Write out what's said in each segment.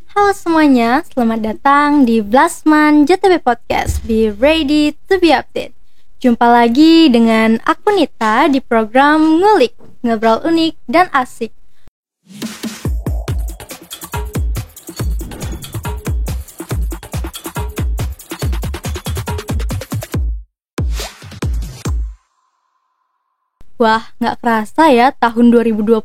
Halo semuanya, selamat datang di Blasman JTB Podcast. Be ready to be updated. Jumpa lagi dengan aku Nita di program Ngulik, ngobrol unik dan asik. Wah, gak kerasa ya tahun 2025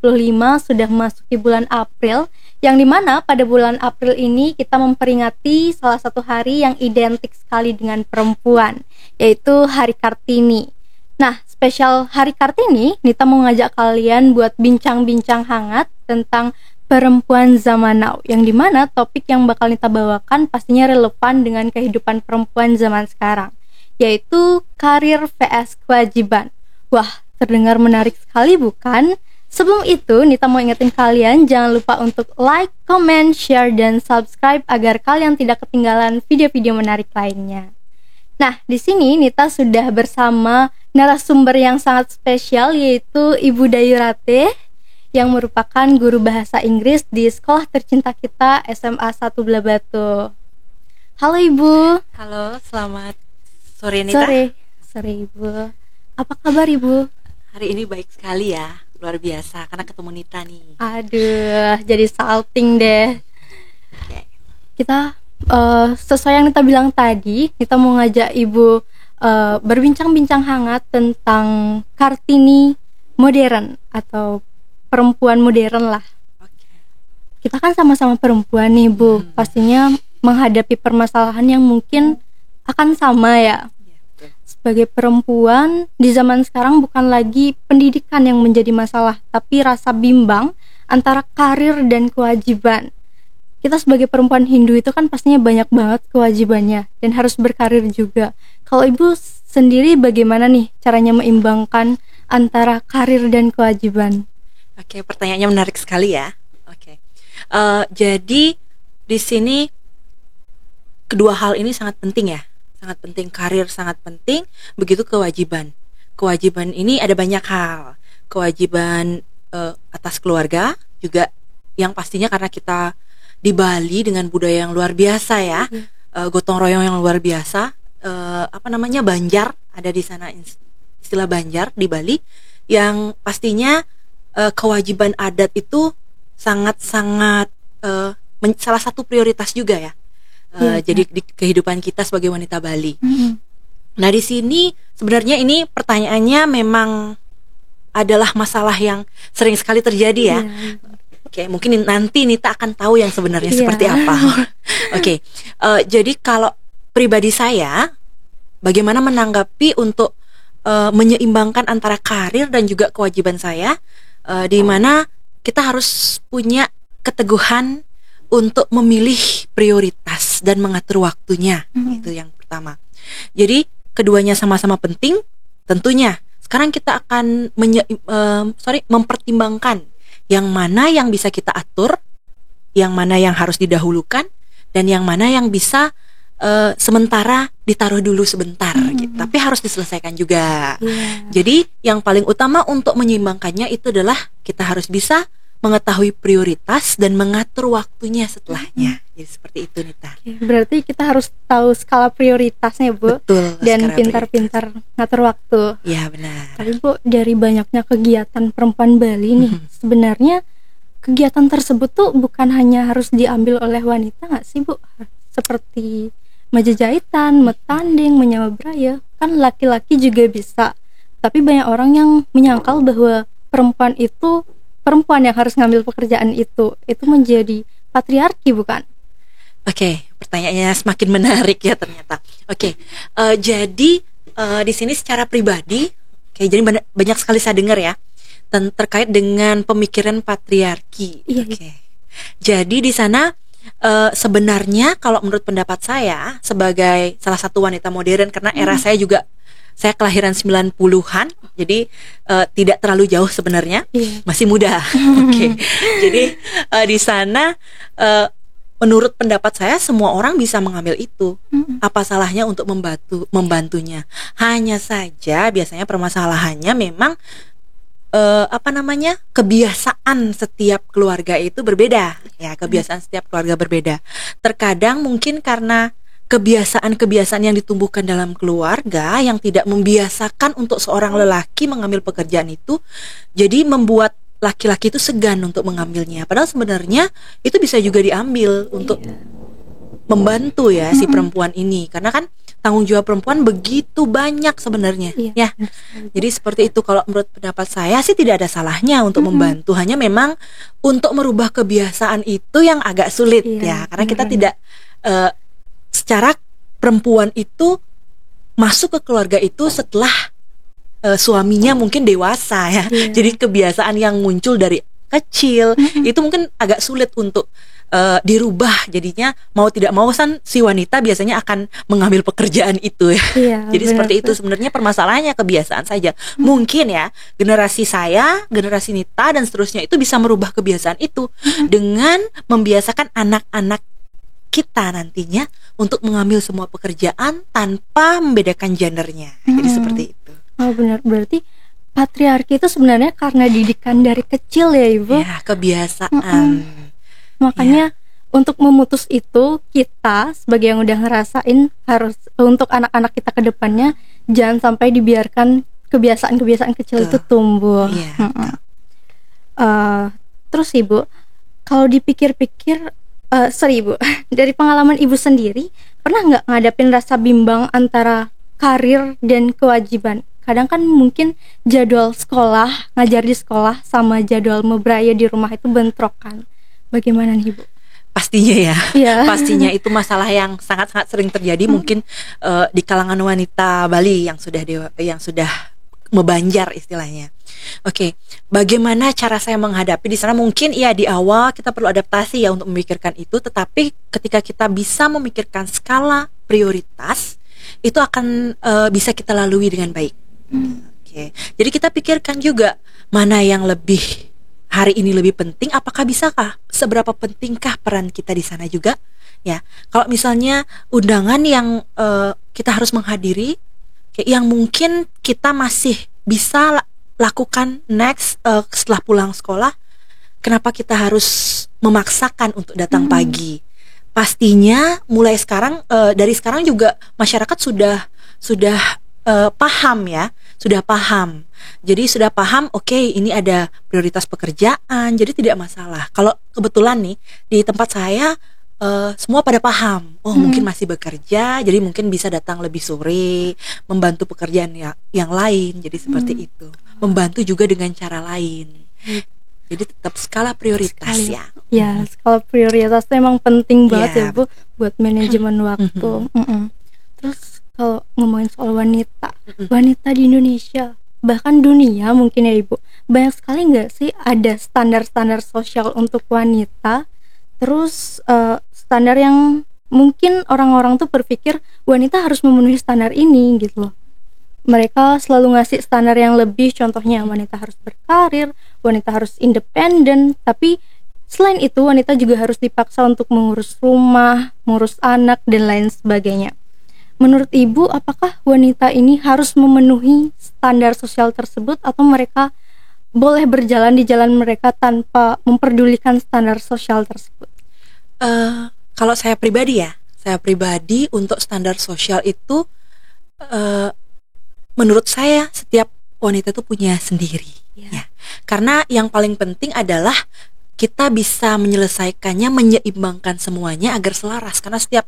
sudah memasuki bulan April, yang dimana pada bulan April ini kita memperingati salah satu hari yang identik sekali dengan perempuan, yaitu Hari Kartini. Nah, spesial Hari Kartini, Nita mau ngajak kalian buat bincang-bincang hangat tentang perempuan zaman now, yang dimana topik yang bakal Nita bawakan pastinya relevan dengan kehidupan perempuan zaman sekarang, yaitu karir vs kewajiban. Wah, terdengar menarik sekali bukan? Sebelum itu, Nita mau ingetin kalian jangan lupa untuk like, comment, share, dan subscribe agar kalian tidak ketinggalan video-video menarik lainnya. Nah, di sini Nita sudah bersama narasumber yang sangat spesial, yaitu Ibu Dayurate yang merupakan guru bahasa Inggris di sekolah tercinta kita SMA 1 Blabatu. Halo Ibu. Halo, selamat sore Nita. Sore Ibu. Apa kabar Ibu? Hari ini baik sekali ya, luar biasa karena ketemu Nita nih. Aduh, jadi salting deh. Okay. Kita sesuai yang Nita bilang tadi, kita mau ngajak Ibu berbincang-bincang hangat tentang Kartini modern atau perempuan modern lah. Okay. Kita kan sama-sama perempuan nih Bu, pastinya menghadapi permasalahan yang mungkin akan sama ya. Sebagai perempuan di zaman sekarang bukan lagi pendidikan yang menjadi masalah, tapi rasa bimbang antara karir dan kewajiban. Kita sebagai perempuan Hindu itu kan pastinya banyak banget kewajibannya dan harus berkarir juga. Kalau Ibu sendiri bagaimana nih caranya meimbangkan antara karir dan kewajiban? Oke, pertanyaannya menarik sekali ya. Oke. Jadi di sini kedua hal ini sangat penting ya. Sangat penting, karir sangat penting, begitu kewajiban. Kewajiban ini ada banyak hal. Kewajiban atas keluarga juga, yang pastinya karena kita di Bali dengan budaya yang luar biasa ya, gotong royong yang luar biasa. Banjar, ada di sana istilah Banjar di Bali, yang pastinya kewajiban adat itu sangat-sangat salah satu prioritas juga ya. Jadi di kehidupan kita sebagai wanita Bali. Nah, di sini sebenarnya ini pertanyaannya memang adalah masalah yang sering sekali terjadi ya. Oke, mungkin nanti Nita akan tahu yang sebenarnya seperti apa. Oke, jadi kalau pribadi saya, bagaimana menanggapi untuk menyeimbangkan antara karir dan juga kewajiban saya, di mana kita harus punya keteguhan untuk memilih prioritas dan mengatur waktunya. Itu yang pertama. Jadi keduanya sama-sama penting. Tentunya sekarang kita akan mempertimbangkan yang mana yang bisa kita atur, yang mana yang harus didahulukan, dan yang mana yang bisa sementara ditaruh dulu sebentar gitu. Tapi harus diselesaikan juga. Jadi yang paling utama untuk menyeimbangkannya itu adalah kita harus bisa mengetahui prioritas dan mengatur waktunya setelahnya. Jadi seperti itu Nita. Berarti kita harus tahu skala prioritasnya Bu. Betul. Dan pintar-pintar ngatur waktu. Iya benar. Tapi Bu, dari banyaknya kegiatan perempuan Bali nih, sebenarnya kegiatan tersebut tuh bukan hanya harus diambil oleh wanita nggak sih Bu? Seperti majajahitan, metanding, menyawa beraya, kan laki-laki juga bisa. Tapi banyak orang yang menyangkal bahwa perempuan yang harus ngambil pekerjaan itu menjadi patriarki bukan? Oke, pertanyaannya semakin menarik ya ternyata. Oke, jadi di sini secara pribadi, jadi banyak sekali saya dengar ya terkait dengan pemikiran patriarki. Oke. Jadi di sana sebenarnya kalau menurut pendapat saya sebagai salah satu wanita modern, karena era saya juga, saya kelahiran 90-an, jadi tidak terlalu jauh sebenarnya, masih muda. Oke. Jadi di sana menurut pendapat saya semua orang bisa mengambil itu. Apa salahnya untuk membantunya? Hanya saja biasanya permasalahannya memang apa namanya, kebiasaan setiap keluarga itu berbeda ya, kebiasaan setiap keluarga berbeda. Terkadang mungkin karena kebiasaan-kebiasaan yang ditumbuhkan dalam keluarga yang tidak membiasakan untuk seorang lelaki mengambil pekerjaan itu, jadi membuat laki-laki itu segan untuk mengambilnya. Padahal sebenarnya itu bisa juga diambil untuk membantu ya si perempuan ini, karena kan tanggung jawab perempuan begitu banyak sebenarnya ya. Jadi seperti itu, kalau menurut pendapat saya sih tidak ada salahnya untuk membantu, hanya memang untuk merubah kebiasaan itu yang agak sulit ya, karena kita tidak secara perempuan itu masuk ke keluarga itu setelah suaminya mungkin dewasa ya. Jadi kebiasaan yang muncul dari kecil itu mungkin agak sulit untuk dirubah. Jadinya mau tidak mau kan si wanita biasanya akan mengambil pekerjaan itu ya. Jadi seperti itu sebenarnya permasalahannya, kebiasaan saja. Mungkin ya generasi saya, generasi Nita dan seterusnya itu bisa merubah kebiasaan itu dengan membiasakan anak-anak kita nantinya untuk mengambil semua pekerjaan tanpa membedakan gendernya. Jadi seperti itu. Oh benar, berarti patriarki itu sebenarnya karena didikan dari kecil ya Ibu. Ya, kebiasaan. Makanya untuk memutus itu, kita sebagai yang udah ngerasain harus untuk anak-anak kita ke depannya jangan sampai dibiarkan kebiasaan-kebiasaan kecil itu tumbuh. Terus Ibu, kalau dipikir-pikir, Ibu, dari pengalaman Ibu sendiri, pernah nggak ngadapin rasa bimbang antara karir dan kewajiban? Kadang kan mungkin jadwal sekolah, ngajar di sekolah sama jadwal mebraya di rumah itu bentrokan. Bagaimana nih Ibu? Pastinya ya, pastinya itu masalah yang sangat-sangat sering terjadi mungkin di kalangan wanita Bali yang sudah mebanjar istilahnya. Oke, bagaimana cara saya menghadapi di sana? Mungkin ya di awal kita perlu adaptasi ya untuk memikirkan itu, tetapi ketika kita bisa memikirkan skala prioritas, itu akan bisa kita lalui dengan baik. Oke, jadi kita pikirkan juga mana yang lebih hari ini lebih penting, apakah bisakah, seberapa pentingkah peran kita di sana juga ya. Kalau misalnya undangan yang kita harus menghadiri, yang mungkin kita masih bisa lakukan next setelah pulang sekolah, kenapa kita harus memaksakan untuk datang pagi? Pastinya mulai sekarang, dari sekarang juga masyarakat sudah paham ya, sudah paham. Jadi sudah paham, oke, ini ada prioritas pekerjaan, jadi tidak masalah. Kalau kebetulan nih di tempat saya semua pada paham, mungkin masih bekerja, jadi mungkin bisa datang lebih sore, membantu pekerjaan yang lain. Jadi seperti itu, membantu juga dengan cara lain. Jadi tetap skala prioritas ya. Ya, skala prioritas itu emang penting banget ya Bu, buat manajemen waktu. Terus kalau ngomongin soal wanita di Indonesia, bahkan dunia mungkin ya Ibu, banyak sekali nggak sih ada standar-standar sosial untuk wanita, terus standar yang mungkin orang-orang tuh berpikir wanita harus memenuhi standar ini gitu loh. Mereka selalu ngasih standar yang lebih, contohnya wanita harus berkarir, wanita harus independen, tapi selain itu wanita juga harus dipaksa untuk mengurus rumah, mengurus anak, dan lain sebagainya. Menurut Ibu, apakah wanita ini harus memenuhi standar sosial tersebut atau mereka boleh berjalan di jalan mereka tanpa memperdulikan standar sosial tersebut? Kalau saya pribadi untuk standar sosial itu, menurut saya setiap wanita itu punya sendiri. Ya. Karena yang paling penting adalah kita bisa menyelesaikannya, menyeimbangkan semuanya agar selaras. Karena setiap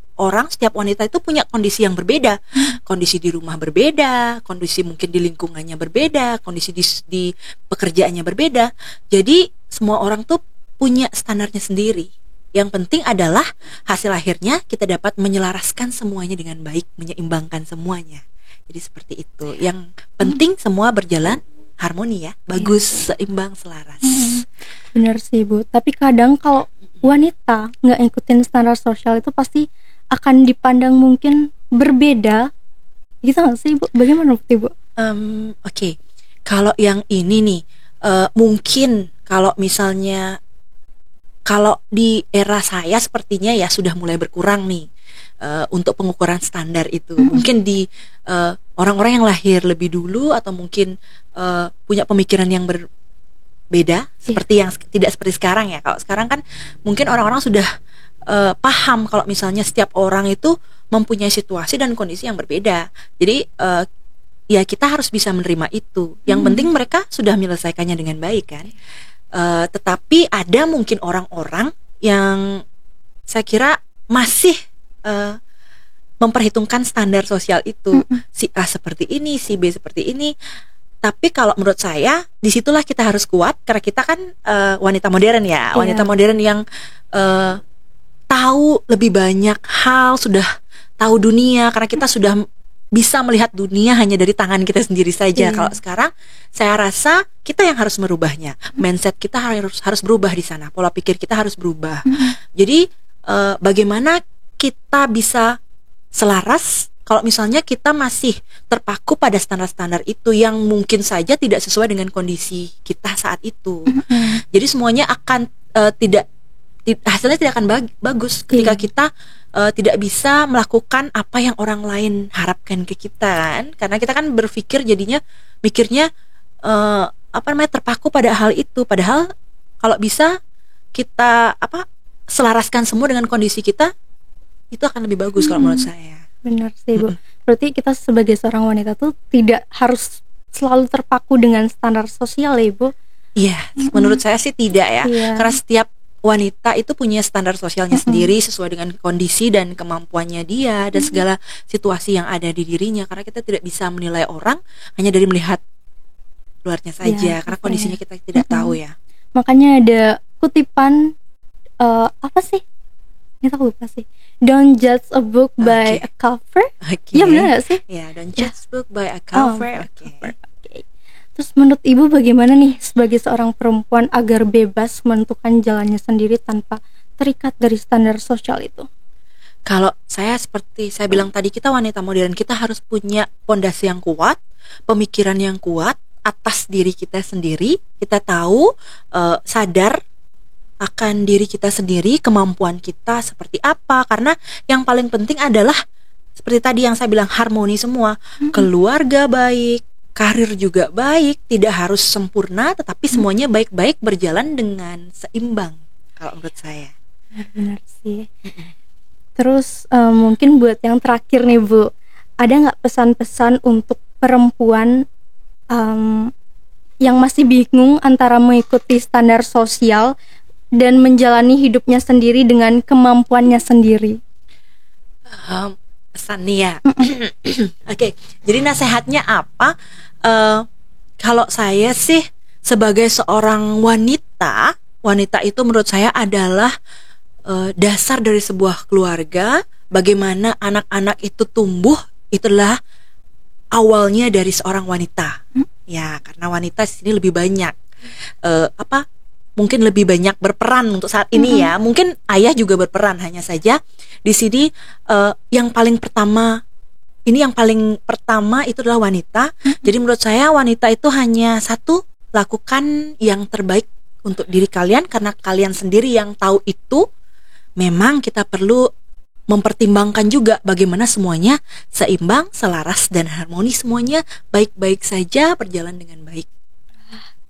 wanita itu punya kondisi yang berbeda. Kondisi di rumah berbeda, kondisi mungkin di lingkungannya berbeda, kondisi di pekerjaannya berbeda. Jadi semua orang tuh punya standarnya sendiri. Yang penting adalah hasil akhirnya kita dapat menyelaraskan semuanya dengan baik, menyeimbangkan semuanya. Jadi seperti itu. Yang penting semua berjalan harmoni ya, bagus, seimbang, selaras. Benar sih Bu, tapi kadang kalau wanita nggak ngikutin standar sosial itu pasti akan dipandang mungkin berbeda gitu nggak sih Bu? Bagaimana menurut Ibu? Oke. Kalau yang ini nih, mungkin kalau misalnya kalau di era saya sepertinya ya sudah mulai berkurang nih untuk pengukuran standar itu. Mungkin di orang-orang yang lahir lebih dulu atau mungkin punya pemikiran yang beda seperti yang tidak seperti sekarang ya. Kalau sekarang kan mungkin orang-orang sudah paham kalau misalnya setiap orang itu mempunyai situasi dan kondisi yang berbeda. Jadi ya kita harus bisa menerima itu. Yang penting mereka sudah menyelesaikannya dengan baik kan. Tetapi ada mungkin orang-orang yang saya kira masih memperhitungkan standar sosial itu. Si A seperti ini, si B seperti ini. Tapi kalau menurut saya disitulah kita harus kuat, karena kita kan wanita modern ya, wanita modern yang tahu lebih banyak hal, sudah tahu dunia, karena kita sudah bisa melihat dunia hanya dari tangan kita sendiri saja. Kalau sekarang saya rasa kita yang harus merubahnya. Mindset kita harus berubah di sana, pola pikir kita harus berubah. Jadi bagaimana kita bisa selaras kalau misalnya kita masih terpaku pada standar-standar itu yang mungkin saja tidak sesuai dengan kondisi kita saat itu. Jadi semuanya akan hasilnya tidak akan bagus ketika kita tidak bisa melakukan apa yang orang lain harapkan ke kita kan. Karena kita kan berpikir jadinya mikirnya terpaku pada hal itu. Padahal kalau bisa kita selaraskan semua dengan kondisi kita, itu akan lebih bagus kalau menurut saya. Benar sih Bu. Berarti kita sebagai seorang wanita tuh tidak harus selalu terpaku dengan standar sosial ya Bu. Iya, menurut saya sih tidak ya. Karena setiap wanita itu punya standar sosialnya sendiri sesuai dengan kondisi dan kemampuannya dia dan segala situasi yang ada di dirinya. Karena kita tidak bisa menilai orang hanya dari melihat luarnya saja, karena kondisinya kita tidak tahu ya. Makanya ada kutipan apa sih? Ini aku lupa sih. Don't judge a book by a cover. Iya benar gak sih? Ya, don't judge a book by a cover. Terus menurut Ibu bagaimana nih sebagai seorang perempuan agar bebas menentukan jalannya sendiri tanpa terikat dari standar sosial itu? Kalau saya seperti saya bilang tadi, kita wanita modern, kita harus punya pondasi yang kuat, pemikiran yang kuat atas diri kita sendiri. Kita tahu, sadar akan diri kita sendiri, kemampuan kita seperti apa. Karena yang paling penting adalah seperti tadi yang saya bilang, harmoni semua. Keluarga baik, karir juga baik, tidak harus sempurna, tetapi semuanya baik-baik, berjalan dengan seimbang kalau menurut saya. Benar sih. Terus mungkin buat yang terakhir nih Bu, ada nggak pesan-pesan untuk perempuan yang masih bingung antara mengikuti standar sosial dan menjalani hidupnya sendiri dengan kemampuannya sendiri? Pesannya ya. Oke, jadi nasihatnya apa? Kalau saya sih sebagai seorang wanita itu menurut saya adalah dasar dari sebuah keluarga. Bagaimana anak-anak itu tumbuh, itulah awalnya dari seorang wanita. Ya, karena wanita di sini lebih banyak mungkin lebih banyak berperan untuk saat ini ya. Mungkin ayah juga berperan, hanya saja di sini yang paling pertama itu adalah wanita. Jadi menurut saya wanita itu hanya satu, lakukan yang terbaik untuk diri kalian, karena kalian sendiri yang tahu itu. Memang kita perlu mempertimbangkan juga bagaimana semuanya seimbang, selaras dan harmoni, semuanya baik-baik saja, berjalan dengan baik.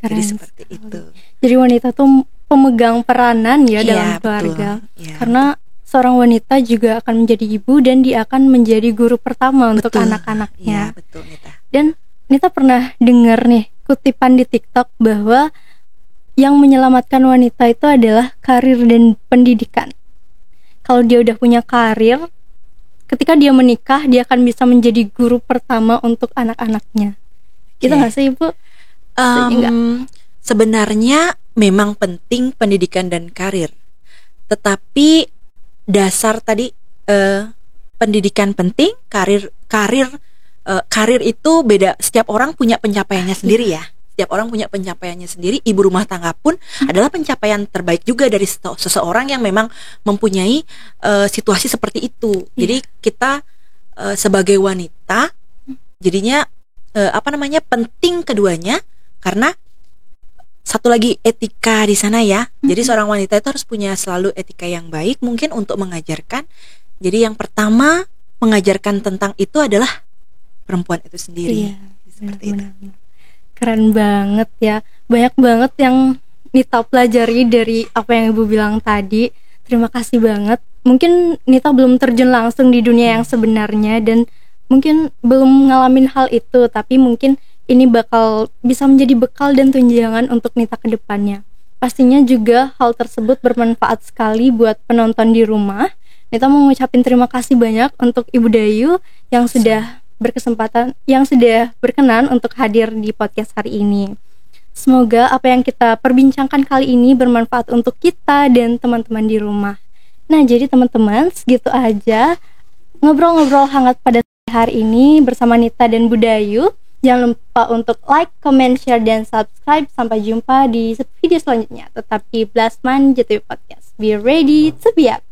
Jadi seperti itu. Jadi wanita tuh pemegang peranan ya dalam keluarga. Ya. Karena seorang wanita juga akan menjadi ibu dan dia akan menjadi guru pertama untuk anak-anaknya. Iya, betul Nita. Dan Nita pernah dengar nih kutipan di TikTok bahwa yang menyelamatkan wanita itu adalah karir dan pendidikan. Kalau dia udah punya karir, ketika dia menikah dia akan bisa menjadi guru pertama untuk anak-anaknya. Gitu nggak sih Ibu? Sebenarnya memang penting pendidikan dan karir, tetapi dasar tadi pendidikan penting, karir itu beda. Setiap orang punya pencapaiannya sendiri ya. Setiap orang punya pencapaiannya sendiri. Ibu rumah tangga pun adalah pencapaian terbaik juga dari seseorang yang memang mempunyai situasi seperti itu. Jadi kita sebagai wanita jadinya penting keduanya. Karena satu lagi etika di sana ya. Jadi seorang wanita itu harus punya selalu etika yang baik mungkin untuk mengajarkan. Jadi yang pertama mengajarkan tentang itu adalah perempuan itu sendiri. Seperti itu. Keren banget ya. Banyak banget yang Nita pelajari dari apa yang Ibu bilang tadi. Terima kasih banget. Mungkin Nita belum terjun langsung di dunia yang sebenarnya dan mungkin belum ngalamin hal itu, tapi mungkin ini bakal bisa menjadi bekal dan tunjangan untuk Nita ke depannya. Pastinya juga hal tersebut bermanfaat sekali buat penonton di rumah. Nita mau ngucapin terima kasih banyak untuk Ibu Dayu yang sudah berkenan untuk hadir di podcast hari ini. Semoga apa yang kita perbincangkan kali ini bermanfaat untuk kita dan teman-teman di rumah. Nah, jadi teman-teman, segitu aja ngobrol-ngobrol hangat pada hari ini bersama Nita dan Bu Dayu. Jangan lupa untuk like, comment, share, dan subscribe. Sampai jumpa di video selanjutnya. Tetap di Blasman JTV Podcast. Be ready to be up.